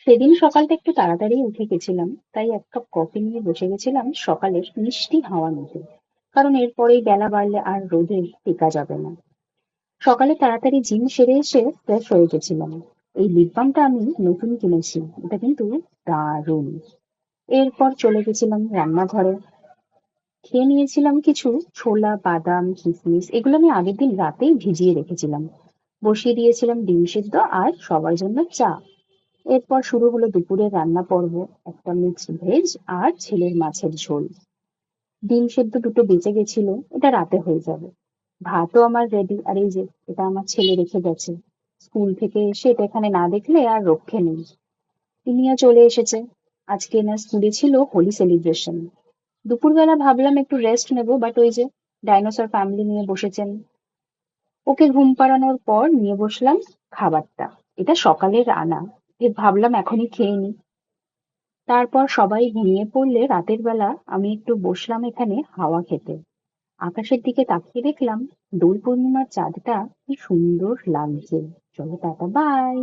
সেদিন সকালটা একটু তাড়াতাড়ি উঠে গেছিলাম, তাই এক কাপ কফি নিয়ে বসে গেছিলাম সকালের মিষ্টি হাওয়া নিতে। কারণ এরপরেই বেলা বাড়লে আর রোদে টেকা যাবে না। সকালে তাড়াতাড়ি জিম সেরে এসে ফ্রেশ হয়ে গেছিলাম। এই লিপ বামটা আমি নতুন কিনেছি, এটা কিন্তু দারুণ। এরপর চলে গেছিলাম রান্নাঘরে। খেয়ে নিয়েছিলাম কিছু ছোলা, বাদাম, কিশমিশ, এগুলো আমি আগের দিন রাতেই ভিজিয়ে রেখেছিলাম। বসিয়ে দিয়েছিলাম ডিম সিদ্ধ আর সবার জন্য চা। এরপর শুরু হলো দুপুরের রান্না পর্ব। একটা মিক্সড ভেজ আর ছেলের মাছের ঝোল। ডিম সেদ্ধ দুটো বেঁচে গেছিল, এটা রাতে হয়ে যাবে। ভাতও আমার রেডি, আর এই যে এটা আমার ছেলে রেখে গেছে। স্কুল থেকে এসে এটা এখানে না দেখলে আর রক্ষে নেই। তিনিও চলে এসেছে। আজকে না স্কুলে ছিল হোলি সেলিব্রেশন। দুপুরবেলা ভাবলাম একটু রেস্ট নেব, বাট ওই যে ডাইনোসর ফ্যামিলি নিয়ে বসেছেন। ওকে ঘুম পাড়ানোর পর নিয়ে বসলাম খাবারটা। এটা সকালের আনা, ভাবলাম এখনই খেয়ে নি। তারপর সবাই ঘুমিয়ে পড়লে রাতের বেলা আমি একটু বসলাম এখানে হাওয়া খেতে। আকাশের দিকে তাকিয়ে দেখলাম দোল পূর্ণিমার চাঁদটা কি সুন্দর লাগছে। চলো টাটা, বাই।